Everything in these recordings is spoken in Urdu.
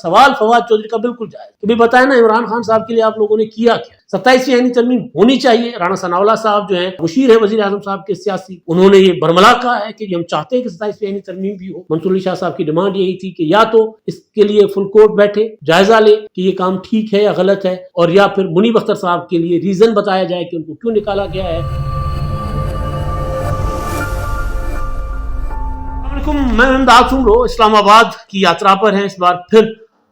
سوال فواد چودھری کا بالکل جائز. کبھی بتائیں نا عمران خان صاحب کے لیے آپ لوگوں نے کیا کیا؟ 27ویں آئینی ترمیم ہونی چاہیے. رانا ثناءاللہ صاحب جو ہیں مشیر ہے وزیر اعظم صاحب کے سیاسی, انہوں نے یہ برملا کہا ہے کہ ہم چاہتے ہیں کہ 27ویں آئینی ترمیم بھی ہو. منصور علی شاہ صاحب کی ڈیمانڈ یہی تھی کہ یا تو اس کے لیے فل کورٹ بیٹھے, جائزہ لے کہ یہ کام ٹھیک ہے یا غلط ہے, اور یا پھر منیب اختر صاحب کے لیے ریزن بتایا جائے کہ ان کو کیوں نکالا گیا ہے. میں امداد سن لو اسلام آباد کی یاترا پر ہیں اس بار پھر,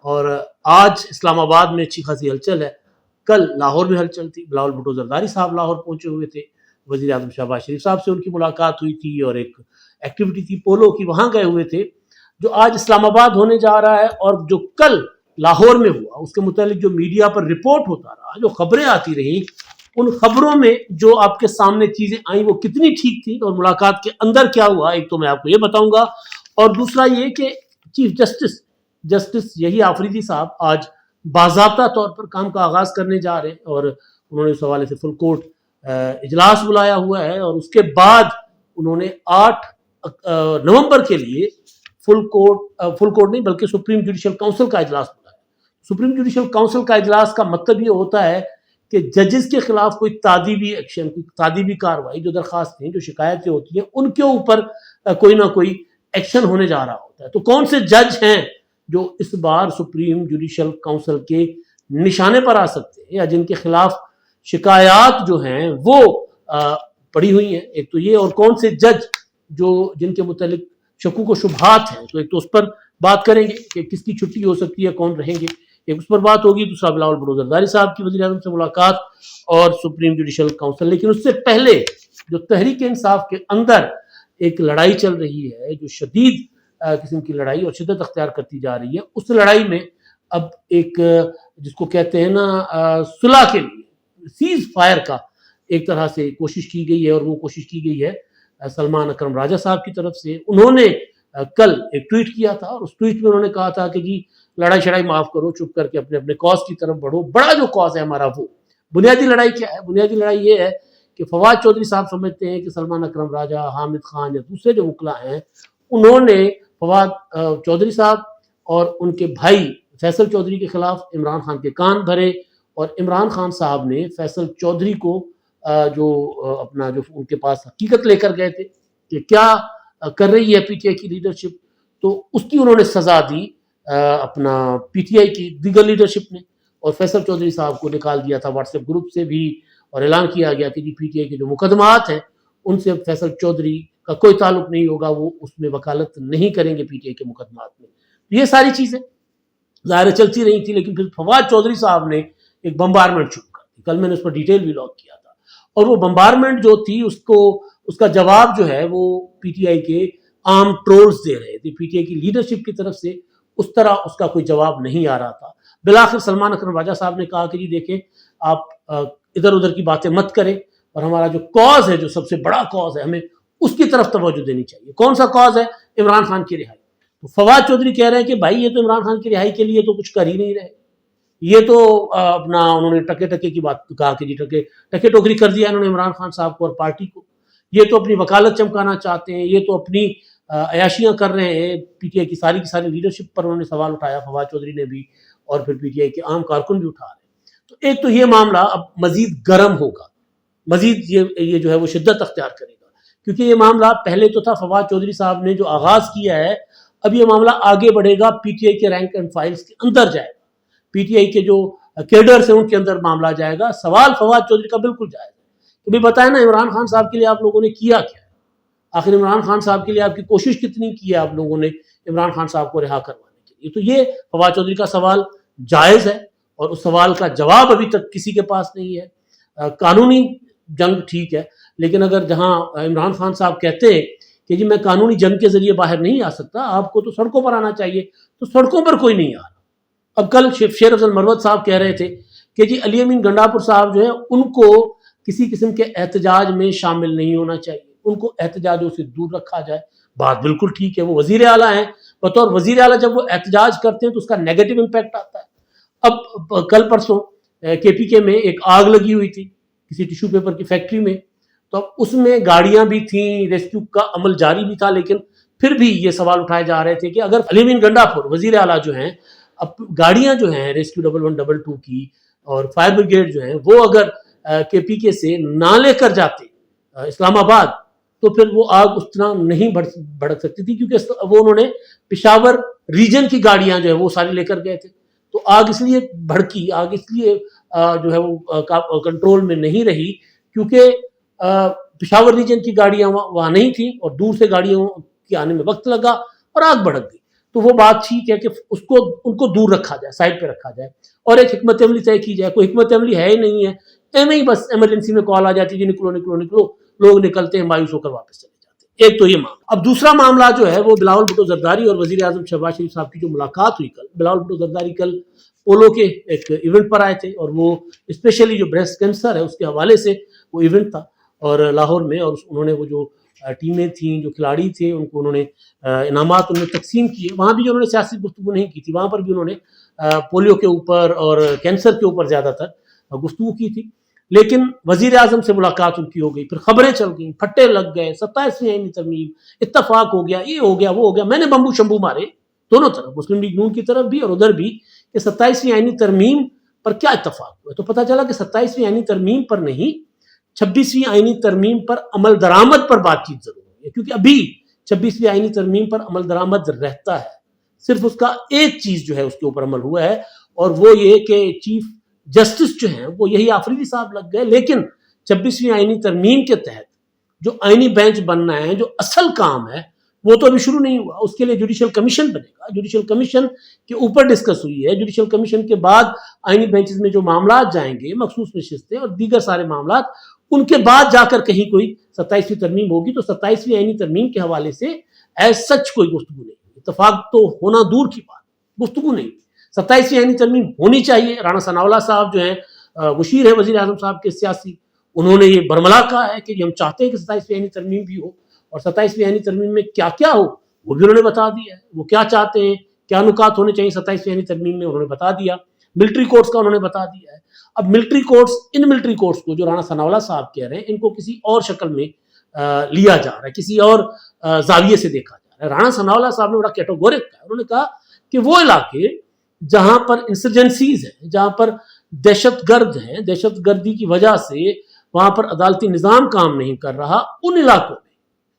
اور آج اسلام آباد میں اچھی خاصی ہلچل ہے. کل لاہور میں ہلچل تھی, بلاول بھٹو زرداری صاحب لاہور پہنچے ہوئے تھے, وزیر اعظم شہباز شریف صاحب سے ان کی ملاقات ہوئی تھی, اور ایک ایکٹیویٹی تھی پولو کی, وہاں گئے ہوئے تھے. جو آج اسلام آباد ہونے جا رہا ہے اور جو کل لاہور میں ہوا, اس کے متعلق جو میڈیا پر رپورٹ ہوتا رہا, جو خبریں آتی رہیں, ان خبروں میں جو آپ کے سامنے چیزیں آئیں وہ کتنی ٹھیک تھی, اور ملاقات کے اندر کیا ہوا, ایک تو میں آپ کو یہ بتاؤں گا, اور دوسرا یہ کہ چیف جسٹس یحییٰ آفریدی صاحب آج باضابطہ طور پر کام کا آغاز کرنے جا رہے ہیں, اور انہوں نے اس حوالے سے فل کورٹ اجلاس بلایا ہوا ہے, اور اس کے بعد انہوں نے 8 نومبر کے لیے فل کورٹ نہیں بلکہ سپریم جوڈیشل کونسل کا اجلاس بلایا. سپریم جوڈیشل کونسل کا اجلاس کا مطلب یہ ہوتا ہے کہ ججز کے خلاف کوئی تعدیبی ایکشن, کوئی تعدیبی کارروائی, جو درخواستیں, جو شکایتیں ہوتی ہیں, ان کے اوپر کوئی نہ کوئی ایکشن ہونے جا رہا ہوتا ہے. تو کون سے جج ہیں جو اس بار سپریم جوڈیشل کونسل کے نشانے پر آ سکتے ہیں, یا جن کے خلاف شکایات جو ہیں وہ پڑی ہوئی ہیں؟ ایک تو یہ, اور کون سے جج جو جن کے متعلق شکوک و شبہات ہیں, تو ایک تو اس پر بات کریں گے کہ کس کی چھٹی ہو سکتی ہے, کون رہیں گے, ایک اس پر بات ہوگی. دوسرا بلاول بھٹو زرداری صاحب کی وزیر اعظم سے ملاقات اور سپریم جوڈیشل کونسل. لیکن اس سے پہلے جو تحریک انصاف کے اندر ایک لڑائی چل رہی ہے, جو شدید قسم کی لڑائی اور شدت اختیار کرتی جا رہی ہے, اس لڑائی میں اب ایک جس کو کہتے ہیں نا صلح کے لیے سیز فائر کا ایک طرح سے کوشش کی گئی ہے, اور وہ کوشش کی گئی ہے سلمان اکرم راجہ صاحب کی طرف سے. انہوں نے کل ایک ٹویٹ کیا تھا, اور اس ٹویٹ میں انہوں نے کہا تھا کہ جی لڑائی شڑائی معاف کرو, چپ کر کے اپنے کاز کی طرف بڑھو. بڑا جو کاز ہے ہمارا, وہ بنیادی لڑائی کیا ہے؟ بنیادی لڑائی یہ ہے کہ فواد چودھری صاحب سمجھتے ہیں کہ سلمان اکرم راجہ, حامد خان یا دوسرے جو وکلا ہیں, انہوں نے فواد چودھری صاحب اور ان کے بھائی فیصل چودھری کے خلاف عمران خان کے کان بھرے, اور عمران خان صاحب نے فیصل چودھری کو جو ان کے پاس حقیقت لے کر گئے تھے کہ کیا کر رہی ہے پی ٹی آئی کی لیڈرشپ, تو اس کی انہوں نے سزا دی اپنا پی ٹی آئی کی دیگر لیڈرشپ نے, اور فیصل چودھری صاحب کو نکال دیا تھا واٹس ایپ گروپ سے بھی, اور اعلان کیا گیا کہ جی پی ٹی آئی کے جو مقدمات ہیں ان سے فیصل چودھری کا کوئی تعلق نہیں ہوگا, وہ اس میں وکالت نہیں کریں گے پی ٹی آئی کے مقدمات میں. یہ ساری چیزیں ظاہر چلتی رہی تھی, لیکن پھر فواد چودھری صاحب نے ایک بمبارمنٹ شروع کر دی. کل میں نے اس پر ڈیٹیل بھی لاگ کیا تھا, اور وہ بمبارمنٹ جو تھی اس کا جواب جو ہے وہ پی ٹی آئی کے عام ٹرولز دے رہے تھے. پی ٹی آئی کی لیڈرشپ کی طرف سے اس طرح اس کا کوئی جواب نہیں آ رہا تھا. بالآخر سلمان اکرم راجہ صاحب نے کہا کہ جی دیکھیں آپ ادھر ادھر کی باتیں مت کریں, اور ہمارا جو کاز ہے, جو سب سے بڑا کاز ہے, ہمیں اس کی طرف توجہ دینی چاہیے. کون سا کاز ہے؟ عمران خان کی رہائی. تو فواد چودھری کہہ رہے ہیں کہ بھائی یہ تو عمران خان کی رہائی کے لیے تو کچھ کر ہی نہیں رہے, یہ تو اپنا انہوں نے ٹکے کی بات کہا کہ جی ٹکے ٹوکری کر دیا انہوں نے عمران خان صاحب کو اور پارٹی کو, یہ تو اپنی وکالت چمکانا چاہتے ہیں, یہ تو اپنی عیاشیاں کر رہے ہیں. پی ٹی آئی کی ساری لیڈرشپ پر انہوں نے سوال اٹھایا, فواد چودھری نے بھی, اور پھر پی ٹی آئی کے عام کارکن بھی اٹھا رہے ہیں. تو ایک تو یہ معاملہ اب مزید گرم ہوگا, مزید یہ جو ہے وہ شدت اختیار کرے گا, کیونکہ یہ معاملہ پہلے تو تھا فواد چودھری صاحب نے جو آغاز کیا ہے, اب یہ معاملہ آگے بڑھے گا, پی ٹی آئی کے رینک اینڈ فائلز کے اندر جائے گا, پی ٹی آئی کے جو کیڈرز ہیں ان کے اندر معاملہ جائے گا. سوال فواد چودھری کا بالکل جائز ہے کہ بھی بتائیں نا عمران خان صاحب کے لیے آپ لوگوں نے کیا کیا ہے, آخر عمران خان صاحب کے لیے آپ کی کوشش کتنی کی ہے آپ لوگوں نے عمران خان صاحب کو رہا کروانے کے لیے. تو یہ فواد چودھری کا سوال جائز ہے, اور اس سوال کا جواب ابھی تک کسی کے پاس نہیں ہے. قانونی جنگ ٹھیک ہے, لیکن اگر جہاں عمران خان صاحب کہتے ہیں کہ جی میں قانونی جنگ کے ذریعے باہر نہیں آ سکتا, آپ کو تو سڑکوں پر آنا چاہیے, تو سڑکوں پر کوئی نہیں آ رہا. اب کل شیر افضل مروت صاحب کہہ رہے تھے کہ جی علی امین گنڈاپور صاحب جو ہیں ان کو کسی قسم کے احتجاج میں شامل نہیں ہونا چاہیے, ان کو احتجاجوں سے دور رکھا جائے. بات بالکل ٹھیک ہے, وہ وزیر اعلیٰ ہیں, بطور وزیر اعلیٰ جب وہ احتجاج کرتے ہیں تو اس کا نیگیٹو امپیکٹ آتا ہے. اب کل پرسوں کے پی کے میں ایک آگ لگی ہوئی تھی کسی ٹیشو پیپر کی فیکٹری میں, تو اب اس میں گاڑیاں بھی تھیں, ریسکیو کا عمل جاری بھی تھا, لیکن پھر بھی یہ سوال اٹھائے جا رہے تھے کہ اگر علی امین گنڈاپور وزیر اعلیٰ جو ہیں اب گاڑیاں جو ہیں ریسکیو 1112 کی اور فائر بریگیڈ جو ہیں وہ اگر کے پی کے سے نہ لے کر جاتے اسلام آباد تو پھر وہ آگ اس طرح نہیں بھڑک سکتی تھی، کیونکہ وہ انہوں نے پشاور ریجن کی گاڑیاں جو ہے وہ ساری لے کر گئے تھے، تو آگ اس لیے بھڑکی، آگ اس لیے جو ہے وہ کنٹرول میں نہیں رہی کیونکہ پشاور ریجن کی گاڑیاں وہاں نہیں تھیں اور دور سے گاڑیوں کے آنے میں وقت لگا اور آگ بھڑک گئی۔ تو وہ بات ٹھیک ہے کہ ان کو دور رکھا جائے، سائڈ پہ رکھا جائے اور ایک حکمت عملی طے کی جائے۔ کوئی حکمت عملی ہے ہی نہیں ہے، ایویں ہی بس ایمرجنسی میں کال آ جاتی ہے جی نکلو نکلو نکلو، لوگ نکلتے ہیں مایوس ہو کر واپس چلے جاتے ہیں۔ ایک تو یہ معاملہ۔ اب دوسرا معاملہ جو ہے وہ بلاول بھٹو زرداری اور وزیر اعظم شہباز شریف صاحب کی جو ملاقات ہوئی کل، بلاول بھٹو زرداری کل پولو کے ایک ایونٹ پر آئے تھے اور وہ اسپیشلی جو بریسٹ کینسر ہے اس کے حوالے سے وہ ایونٹ تھا اور لاہور میں، اور انہوں نے وہ جو ٹیمیں تھیں، جو کھلاڑی تھے، ان کو انہوں نے انعامات ان میں تقسیم کیے۔ وہاں بھی جو انہوں نے سیاسی گفتگو نہیں کی تھی، وہاں پر بھی انہوں نے پولیو کے اوپر اور کینسر کے اوپر زیادہ تر گفتگو کی تھی۔ لیکن وزیر اعظم سے ملاقات ان کی ہو گئی، پھر خبریں چل گئیں، پھٹے لگ گئے، 27ویں آئینی ترمیم، اتفاق ہو گیا، یہ ہو گیا وہ ہو گیا۔ میں نے بمبو شمبو مارے دونوں طرف، مسلم لیگ نون کی طرف بھی اور ادھر بھی، کہ 27ویں آئینی ترمیم پر کیا اتفاق ہوا۔ تو پتہ چلا کہ 27ویں آئینی ترمیم پر نہیں، 26ویں آئینی ترمیم پر عمل درآمد پر بات چیت ضرور ہے، کیونکہ ابھی 26ویں آئینی ترمیم پر عمل درآمد رہتا ہے، صرف اس کا ایک چیز جو ہے اس کے اوپر عمل ہوا ہے اور وہ یہ کہ چیف جسٹس جو ہیں وہ یہی آفریدی صاحب لگ گئے۔ لیکن 26ویں آئینی ترمیم کے تحت جو آئینی بینچ بننا ہے، جو اصل کام ہے، وہ تو ابھی شروع نہیں ہوا۔ اس کے لیے جوڈیشل کمیشن بنے گا، جوڈیشل کمیشن کے اوپر ڈسکس ہوئی ہے، جوڈیشل کمیشن کے بعد آئینی بینچز میں جو معاملات جائیں گے، مخصوص نشستیں اور دیگر سارے معاملات، ان کے بعد جا کر کہیں کوئی 27ویں ترمیم ہوگی۔ تو 27ویں آئینی ترمیم کے حوالے سے ایز سچ کوئی گفتگو نہیں، اتفاق تو ہونا دور کی بات، گفتگو نہیں۔ 27ویں آئینی ترمیم ہونی چاہیے۔ رانا ثناءاللہ صاحب جو ہیں مشیر ہے وزیر اعظم صاحب کے سیاسی، انہوں نے یہ برملا کہا ہے کہ ہم چاہتے ہیں کہ 27ویں آئینی ترمیم بھی ہو، اور 27ویں آئینی ترمیم میں کیا کیا ہو وہ بھی انہوں نے بتا دیا ہے، وہ کیا چاہتے ہیں، کیا نکات ہونے چاہیے 27ویں آئینی ترمیم میں، انہوں نے بتا دیا۔ ملٹری کورٹس کا انہوں نے بتا دیا ہے۔ اب military courts, in military courts کو جو رانا ثناءاللہ صاحب کہہ رہے ہیں، ان کو کسی اور شکل میں لیا جا رہا ہے، کسی اور زاویے سے دیکھا جا رہا ہے۔ رانا ثناءاللہ صاحب نے بڑا کیٹیگورک کہا، انہوں نے کہا کہ وہ علاقے جہاں پر انسرجنسیز ہیں، جہاں پر دہشت گرد ہیں، دہشت گردی کی وجہ سے وہاں پر عدالتی نظام کام نہیں کر رہا، ان علاقوں میں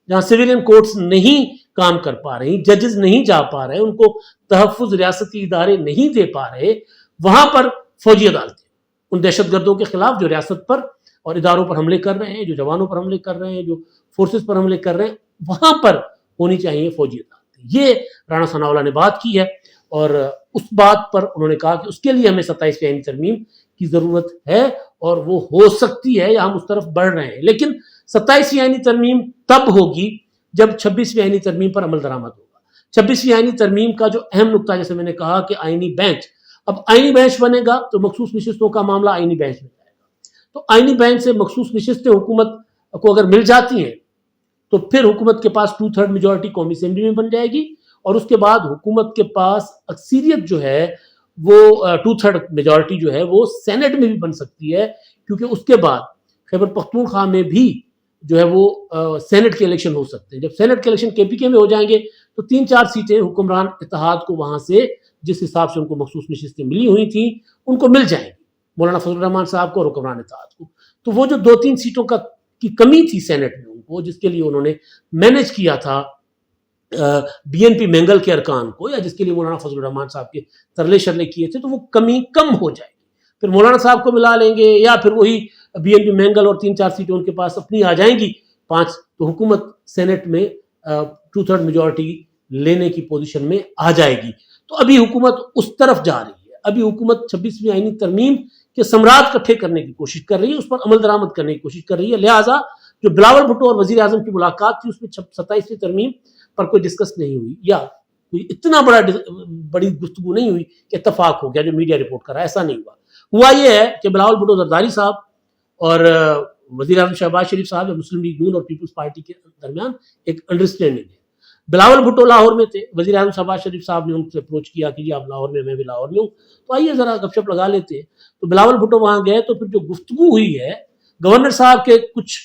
جہاں سویلین کورٹس نہیں کام کر پا رہی، ججز نہیں جا پا رہے، ان کو تحفظ ریاستی ادارے نہیں دے پا رہے، وہاں پر فوجی عدالتیں ان دہشت گردوں کے خلاف جو ریاست پر اور اداروں پر حملے کر رہے ہیں، جو جوانوں پر حملے کر رہے ہیں، جو فورسز پر حملے کر رہے ہیں، وہاں پر ہونی چاہیے فوجی عدالتیں۔ یہ رانا ثناءاللہ نے بات کی ہے اور اس بات پر انہوں نے کہا کہ اس کے لیے ہمیں 27ویں آئینی ترمیم کی ضرورت ہے اور وہ ہو سکتی ہے یا ہم اس طرف بڑھ رہے ہیں، لیکن 27ویں آئینی ترمیم تب ہوگی جب 26ویں آئینی ترمیم پر عمل درآمد ہوگا۔ 26ویں آئینی ترمیم کا جو اہم نقطہ، جیسے میں نے کہا کہ آئینی بینچ، اب آئینی بینچ بنے گا تو مخصوص نشستوں کا معاملہ آئینی بینچ میں جائے گا، تو آئینی بینچ سے مخصوص نشستیں حکومت کو اگر مل جاتی ہیں تو پھر حکومت کے پاس 2/3 میجورٹی قومی اسمبلی میں بن جائے گی، اور اس کے بعد حکومت کے پاس اکثریت جو ہے وہ 2/3 میجورٹی جو ہے وہ سینٹ میں بھی بن سکتی ہے، کیونکہ اس کے بعد خیبر پختونخوا میں بھی جو ہے وہ سینٹ کے الیکشن ہو سکتے ہیں۔ جب سینٹ کے الیکشن کے پی کے میں ہو جائیں گے تو 3-4 سیٹیں حکمران اتحاد کو وہاں سے جس حساب سے ان کو مخصوص نشستیں ملی ہوئی تھیں ان کو مل جائیں گی، مولانا فضل الرحمان صاحب کو اور حکمران اتحاد کو۔ تو وہ جو 2-3 سیٹوں کی کمی تھی سینٹ میں ان کو، جس کے لیے انہوں نے مینج کیا تھا بی این پی مینگل کے ارکان کو، یا جس کے لیے مولانا فضل الرحمان صاحب کے ترلے شرلے کیے تھے، تو وہ کمی کم ہو جائے گی، پھر مولانا صاحب کو ملا لیں گے یا پھر وہی بی این پی مینگل اور 3-4 سیٹیں ان کے پاس اپنی آ جائیں گی 5، تو حکومت سینٹ میں 2/3 میجورٹی لینے کی پوزیشن میں آ جائے گی۔ تو ابھی حکومت اس طرف جا رہی ہے، ابھی حکومت 26ویں آئینی ترمیم کے ثمرات اکٹھے کرنے کی کوشش کر رہی ہے، اس پر عمل درآمد کرنے کی کوشش کر رہی ہے، لہٰذا جو بلاول بھٹو اور وزیر اعظم کی ملاقات تھی اس میں 27ویں ترمیم پر کوئی ڈسکس نہیں ہوئی، یا کوئی اتنا بڑی گفتگو نہیں ہوئی کہ اتفاق ہو گیا جو میڈیا رپورٹ کر رہا ہے، ایسا نہیں ہوا یہ ہے کہ بلاول بھٹو زرداری صاحب اور وزیر اعظم شہباز شریف صاحب یا مسلم لیگ نون اور پیپلز پارٹی کے درمیان ایک انڈرسٹینڈنگ ہے۔ بلاول بھٹو لاہور میں تھے، وزیر اعظم شہباز شریف صاحب نے ان سے اپروچ کیا کہ جی آپ لاہور میں، میں بھی لاہور میں ہوں، تو آئیے ذرا گپ شپ لگا لیتے ہیں۔ تو بلاول بھٹو وہاں گئے تو پھر جو گفتگو ہوئی ہے، گورنر صاحب کے کچھ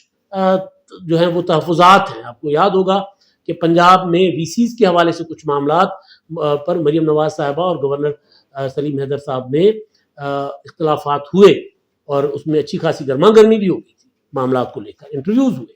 جو ہیں وہ تحفظات ہیں۔ آپ کو یاد ہوگا کہ پنجاب میں وی سیز کے حوالے سے کچھ معاملات پر مریم نواز صاحبہ اور گورنر سلیم حیدر صاحب میں اختلافات ہوئے اور اس میں اچھی خاصی گرما گرمی بھی ہو گئی تھی معاملات کو لے کر. انٹرویوز ہوئے,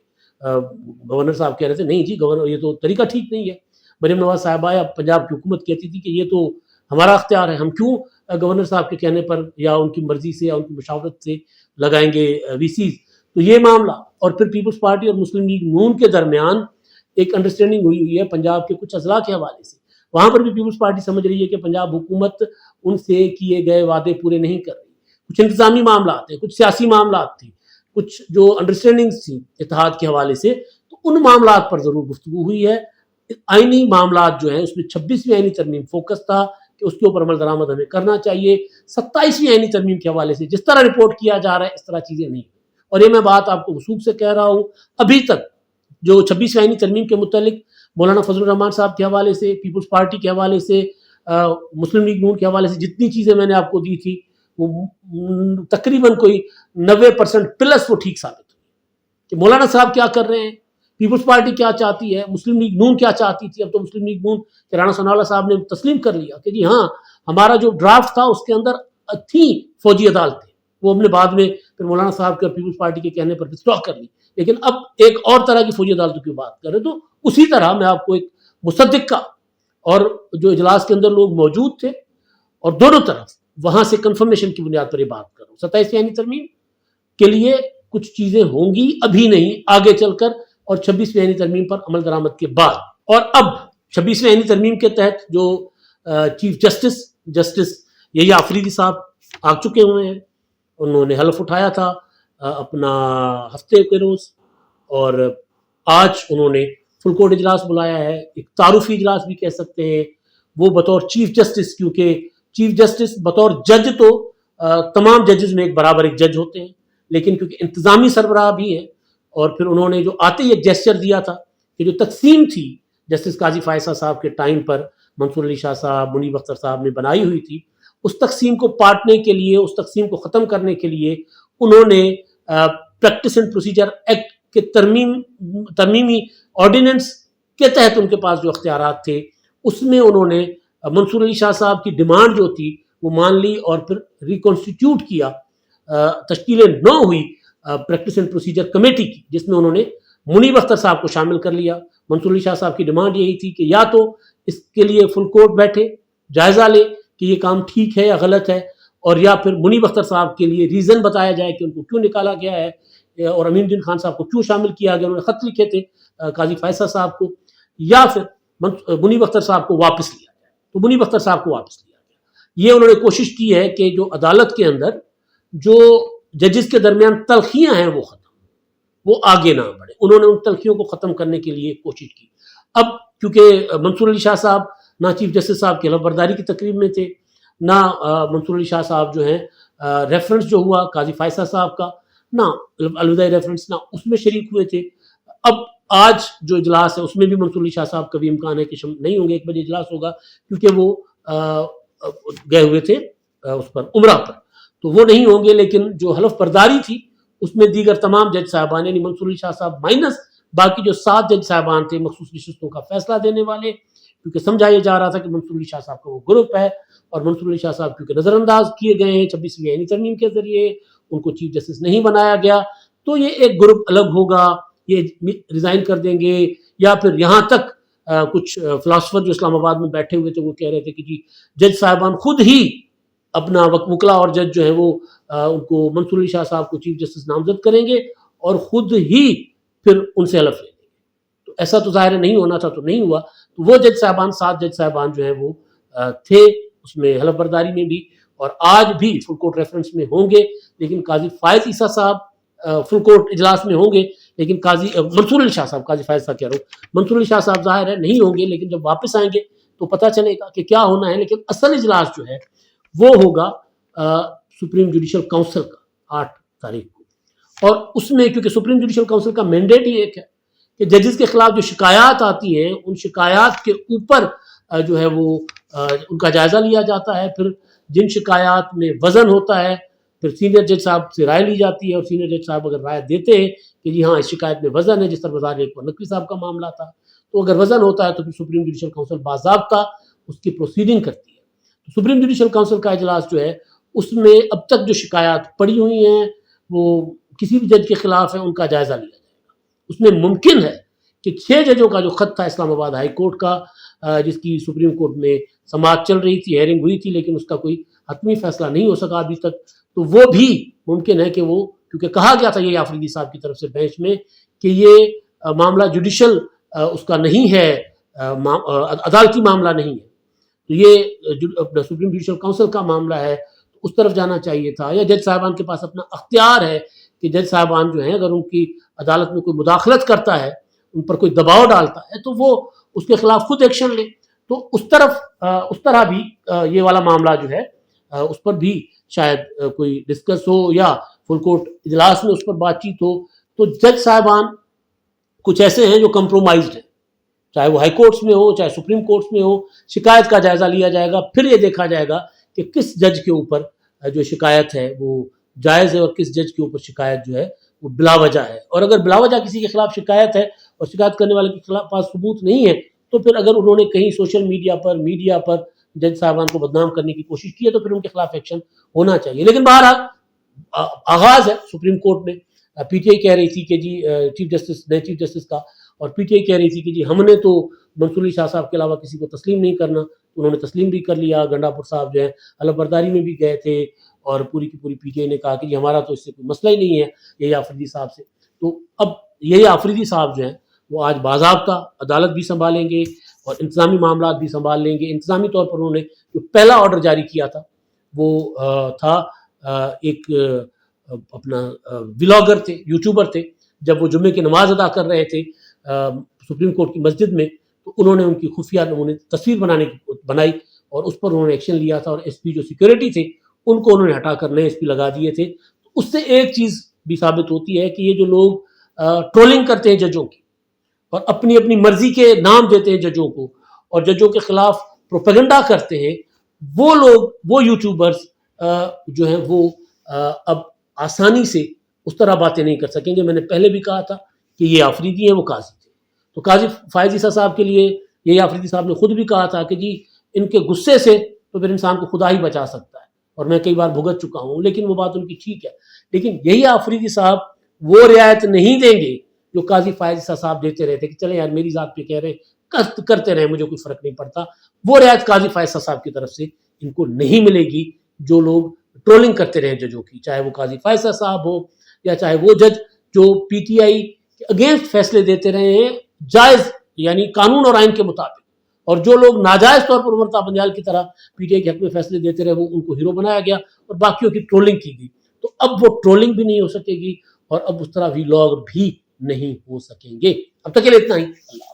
گورنر صاحب کہہ رہے تھے نہیں جی گورنر یہ تو طریقہ ٹھیک نہیں ہے. مریم نواز صاحبہ یا پنجاب کی حکومت کہتی تھی کہ یہ تو ہمارا اختیار ہے, ہم کیوں گورنر صاحب کے کہنے پر یا ان کی مرضی سے یا ان کی مشاورت سے لگائیں گے وی سیز. تو یہ معاملہ, اور پھر پیپلز پارٹی اور مسلم لیگ نون کے درمیان ایک انڈرسٹینڈنگ ہوئی ہے پنجاب کے کچھ اضلاع کے حوالے سے. وہاں پر بھی پیپلز پارٹی سمجھ رہی ہے کہ پنجاب حکومت ان سے کیے گئے وعدے پورے نہیں کر رہی. کچھ انتظامی معاملات ہیں, کچھ سیاسی معاملات تھے, کچھ جو انڈرسٹینڈنگز تھیں اتحاد کے حوالے سے, تو ان معاملات پر ضرور گفتگو ہوئی ہے. آئینی معاملات جو ہیں اس میں 26ویں آئینی ترمیم فوکس تھا کہ اس کے اوپر عمل درآمد ہمیں کرنا چاہیے. 27ویں آئینی ترمیم کے حوالے سے جس طرح رپورٹ کیا جا رہا ہے اس طرح چیزیں نہیں. اور یہ میں بات آپ کو وثوق سے کہہ رہا ہوں, ابھی تک جو 26ویں آئینی ترمیم کے متعلق مولانا فضل الرحمان صاحب کے حوالے سے, پیپلز پارٹی کے حوالے سے, مسلم لیگ نون کے حوالے سے جتنی چیزیں میں نے آپ کو دی تھی وہ تقریباً کوئی 90% پلس وہ ٹھیک ثابت ہوئی کہ مولانا صاحب کیا کر رہے ہیں, پیپلز پارٹی کیا چاہتی ہے, مسلم لیگ نون کیا چاہتی تھی. اب تو مسلم لیگ نون کے رانا ثناء اللہ صاحب نے تسلیم کر لیا کہ جی ہاں ہمارا جو ڈرافٹ تھا اس کے اندر تھی فوجی عدالتیں, وہ ہم نے بعد میں پھر مولانا صاحب کے اور پیپلز پارٹی کے کہنے پر وتھڈرا کر لی. لیکن اب ایک اور طرح کی فوجی عدالتوں کی بات کر رہے, تو اسی طرح میں آپ کو ایک مصدق کا اور جو اجلاس کے اندر لوگ موجود تھے اور دونوں طرف وہاں سے کنفرمیشن کی بنیاد پر یہ بات کر رہا ہوں. 27ویں آئینی ترمیم کے لیے کچھ چیزیں ہوں گی, ابھی نہیں, آگے چل کر, اور 26ویں آئینی ترمیم پر عمل درآمد کے بعد. اور اب 26ویں آئینی ترمیم کے تحت جو چیف جسٹس یحییٰ آفریدی صاحب آ چکے ہوئے ہیں, انہوں نے حلف اٹھایا تھا اپنا ہفتے کے روز, اور آج انہوں نے فل کورٹ اجلاس بلایا ہے, ایک تعارفی اجلاس بھی کہہ سکتے ہیں. وہ بطور چیف جسٹس, کیونکہ چیف جسٹس بطور جج تو تمام ججز میں ایک برابر ایک جج ہوتے ہیں, لیکن کیونکہ انتظامی سربراہ بھی ہیں, اور پھر انہوں نے جو آتے ہی ایک جیسچر دیا تھا کہ جو تقسیم تھی جسٹس قاضی فائصہ صاحب کے ٹائم پر منصور علی شاہ صاحب, منیب اختر صاحب نے بنائی ہوئی تھی, اس تقسیم کو پاٹنے کے لیے, اس تقسیم کو ختم کرنے کے لیے انہوں نے پریکٹس اینڈ پروسیجر ایکٹ کے ترمیمی آرڈیننس کے تحت ان کے پاس جو اختیارات تھے اس میں انہوں نے منصور علی شاہ صاحب کی ڈیمانڈ جو تھی وہ مان لی, اور پھر ریکنسٹیٹیوٹ کیا, تشکیل نو ہوئی پریکٹس اینڈ پروسیجر کمیٹی کی, جس میں انہوں نے منیب اختر صاحب کو شامل کر لیا. منصور علی شاہ صاحب کی ڈیمانڈ یہی تھی کہ یا تو اس کے لیے فل کورٹ بیٹھے, جائزہ لے کہ یہ کام ٹھیک ہے یا غلط ہے, اور یا پھر منیب اختر صاحب کے لیے ریزن بتایا جائے کہ ان کو کیوں نکالا گیا ہے اور امین الدین خان صاحب کو کیوں شامل کیا گیا. انہوں نے خط لکھے تھے قاضی فائصہ صاحب کو, یا پھر منیب اختر صاحب کو واپس لیا جائے. تو منیب اختر صاحب کو واپس لیا گیا. یہ انہوں نے کوشش کی ہے کہ جو عدالت کے اندر جو ججز کے درمیان تلخیاں ہیں وہ ختم, وہ آگے نہ بڑھے. انہوں نے ان تلخیوں کو ختم کرنے کے لیے کوشش کی. اب کیونکہ منصور علی شاہ صاحب نہ چیف جسٹس صاحب کی حلف برداری کی تقریب میں تھے, نہ منصور علی شاہ صاحب جو ہیں ریفرنس جو ہوا قاضی فائصہ صاحب کا, نہ الوداعی ریفرنس, نہ اس میں شریک ہوئے تھے. اب آج جو اجلاس ہے اس میں بھی منصور علی شاہ صاحب کا بھی امکان ہے کہ نہیں ہوں گے, 1 بجے اجلاس ہوگا کیونکہ وہ گئے ہوئے تھے اس پر عمرہ پر, تو وہ نہیں ہوں گے. لیکن جو حلف برداری تھی اس میں دیگر تمام جج صاحبان یعنی منصور علی شاہ صاحب مائنس باقی جو 7 جج صاحبان تھے مخصوص نشستوں کا فیصلہ دینے والے, کیونکہ سمجھا یہ جا رہا تھا کہ منصور علی شاہ صاحب کا وہ گروپ ہے, اور منصور علی شاہ صاحب کیونکہ نظر انداز کیے گئے ہیں 26ویں آئینی ترمیم کے ذریعے, ان کو چیف جسٹس نہیں بنایا گیا, تو یہ ایک گروپ الگ ہوگا, یہ ریزائن کر دیں گے. یا پھر یہاں تک کچھ فلاسفر جو اسلام آباد میں بیٹھے ہوئے تھے وہ کہہ رہے تھے کہ جی جج صاحبان خود ہی اپنا وکلا اور جج جو ہے وہ ان کو منصور علی شاہ صاحب کو چیف جسٹس نامزد کریں گے اور خود ہی پھر ان سے حلف لیں گے. تو ایسا تو ظاہر نہیں ہونا تھا, تو نہیں ہوا. تو وہ جج صاحبان 7 جج صاحبان جو ہیں وہ تھے اس میں حلف برداری میں بھی, اور آج بھی فل کورٹ ریفرنس میں ہوں گے. لیکن قاضی فائز عیسیٰ صاحب فل کورٹ اجلاس میں ہوں گے, لیکن قاضی منصور علی شاہ صاحب, قاضی فائز صاحب کہہ رہا ہوں, منصور علی شاہ صاحب ظاہر ہے نہیں ہوں گے, لیکن جب واپس آئیں گے تو پتہ چلے گا کہ کیا ہونا ہے. لیکن اصل اجلاس جو ہے وہ ہوگا سپریم جوڈیشل کونسل کا 8 تاریخ کو, اور اس میں کیونکہ سپریم جوڈیشل کونسل کا مینڈیٹ ہی ایک ہے کہ ججز کے خلاف جو شکایات آتی ہیں ان شکایات کے اوپر جو ہے وہ ان کا جائزہ لیا جاتا ہے. پھر جن شکایات میں وزن ہوتا ہے پھر سینئر جج صاحب سے رائے لی جاتی ہے, اور سینئر جج صاحب اگر رائے دیتے ہیں کہ جی ہاں اس شکایت میں وزن ہے, جس طرح بازار ایک نقوی صاحب کا معاملہ تھا, تو اگر وزن ہوتا ہے تو پھر سپریم جوڈیشل کونسل باضابطہ اس کی پروسیڈنگ کرتی ہے. سپریم جوڈیشل کونسل کا اجلاس جو ہے اس میں اب تک جو شکایات پڑی ہوئی ہیں وہ کسی بھی جج کے خلاف ہیں، ان کا جائزہ لیا جائے گا۔ اس میں ممکن ہے کہ 6 ججوں کا جو خط تھا اسلام آباد ہائی کورٹ کا، جس کی سپریم کورٹ میں سماعت چل رہی تھی، ہیئرنگ ہوئی تھی، لیکن اس کا کوئی حتمی فیصلہ نہیں ہو سکا ابھی تک، تو وہ بھی ممکن ہے کہ وہ، کیونکہ کہا گیا تھا یہ آفریدی صاحب کی طرف سے بینچ میں کہ یہ معاملہ جوڈیشل اس کا نہیں ہے، عدالتی معاملہ نہیں ہے، تو یہ سپریم جوڈیشل کونسل کا معاملہ ہے، اس طرف جانا چاہیے تھا، یا جج صاحبان کے پاس اپنا اختیار ہے کہ جج صاحبان جو ہیں اگر ان کی عدالت میں کوئی مداخلت کرتا ہے، ان پر کوئی دباؤ ڈالتا ہے، تو وہ اس کے خلاف خود ایکشن لیں۔ تو اس طرح بھی یہ والا معاملہ جو ہے اس پر بھی شاید کوئی ڈسکس ہو یا فل کورٹ اجلاس میں اس پر بات چیت ہو۔ تو جج صاحبان کچھ ایسے ہیں جو کمپرومائزڈ ہیں، چاہے وہ ہائی کورٹس میں ہو چاہے سپریم کورٹس میں ہو، شکایت کا جائزہ لیا جائے گا، پھر یہ دیکھا جائے گا کہ کس جج کے اوپر جو شکایت ہے وہ جائز ہے اور کس جج کے اوپر شکایت جو ہے وہ بلا وجہ ہے۔ اور اگر بلا وجہ کسی کے خلاف شکایت ہے اور شکایت کرنے والے کے خلاف پاس ثبوت نہیں ہے، تو پھر اگر انہوں نے کہیں سوشل میڈیا پر جج صاحبان کو بدنام کرنے کی کوشش کی ہے تو پھر ان کے خلاف ایکشن ہونا چاہیے۔ لیکن بہرحال آغاز ہے سپریم کورٹ میں، پی ٹی آئی کہہ رہی تھی کہ جی نئے چیف جسٹس کا، اور پی ٹی آئی کہہ رہی تھی کہ جی ہم نے تو منصور علی شاہ صاحب کے علاوہ کسی کو تسلیم نہیں کرنا، انہوں نے تسلیم بھی کر لیا۔ گنڈا پور صاحب جو ہے علم برداری میں بھی گئے تھے اور پوری کی پوری پی ٹی آئی نے کہا کہ جی ہمارا تو اس سے کوئی مسئلہ ہی نہیں ہے یہی آفریدی صاحب سے۔ تو اب یہی آفریدی صاحب جو ہیں وہ آج باضابطہ عدالت بھی سنبھالیں گے اور انتظامی معاملات بھی سنبھال لیں گے۔ انتظامی طور پر انہوں نے جو پہلا آرڈر جاری کیا تھا وہ تھا ایک اپنا ولاگر تھے، یوٹیوبر تھے، جب وہ جمعے کی نماز ادا کر رہے تھے سپریم کورٹ کی مسجد میں، تو انہوں نے ان کی خفیہ تصویر بنائی اور اس پر انہوں نے ایکشن لیا تھا، اور ایس پی جو سیکورٹی تھے ان کو انہوں نے ہٹا کر نئے ایس پی لگا دیے تھے۔ اس سے ایک چیز بھی ثابت ہوتی ہے کہ یہ جو لوگ ٹرولنگ کرتے ہیں ججوں کی اور اپنی اپنی مرضی کے نام دیتے ہیں ججوں کو اور ججوں کے خلاف پروپیگنڈا کرتے ہیں، وہ لوگ، وہ یوٹیوبرز جو ہیں وہ اب آسانی سے اس طرح باتیں نہیں کر سکیں گے۔ میں نے پہلے بھی کہا تھا کہ یہ آفریدی ہیں، وہ قاضی تھے، تو قاضی فائز عیسیٰ صاحب کے لیے یہ آفریدی صاحب نے خود بھی کہا تھا کہ جی ان کے غصے سے تو پھر انسان کو خدا ہی بچا سکتا ہے، اور میں کئی بار بھگت چکا ہوں، لیکن وہ بات ان کی ٹھیک ہے۔ لیکن یہی آفریدی صاحب وہ رعایت نہیں دیں گے جو قاضی فائز عیسیٰ صاحب دیتے رہتے کہ چلیں یار میری ذات پہ کہہ رہے ہیں، کرتے رہے، مجھے کوئی فرق نہیں پڑتا۔ وہ رعایت قاضی فائز عیسیٰ صاحب کی طرف سے ان کو نہیں ملے گی جو لوگ ٹرولنگ کرتے رہے ججوں کی، چاہے وہ قاضی فائز عیسیٰ صاحب ہو یا چاہے وہ جج جو پی ٹی آئی کے اگینسٹ فیصلے دیتے رہے ہیں جائز، یعنی قانون اور آئین کے مطابق، اور جو لوگ ناجائز طور پر عمر تا بنیال کی طرح پی ٹی آئی کے حق میں فیصلے دیتے رہے، وہ ان کو ہیرو بنایا گیا اور باقیوں کی ٹرولنگ کی گئی۔ تو اب وہ ٹرولنگ بھی نہیں ہو سکے گی اور اب اس طرح وی لاگ بھی نہیں ہو سکیں گے۔ اب تک کے لیے اتنا ہی۔ اللہ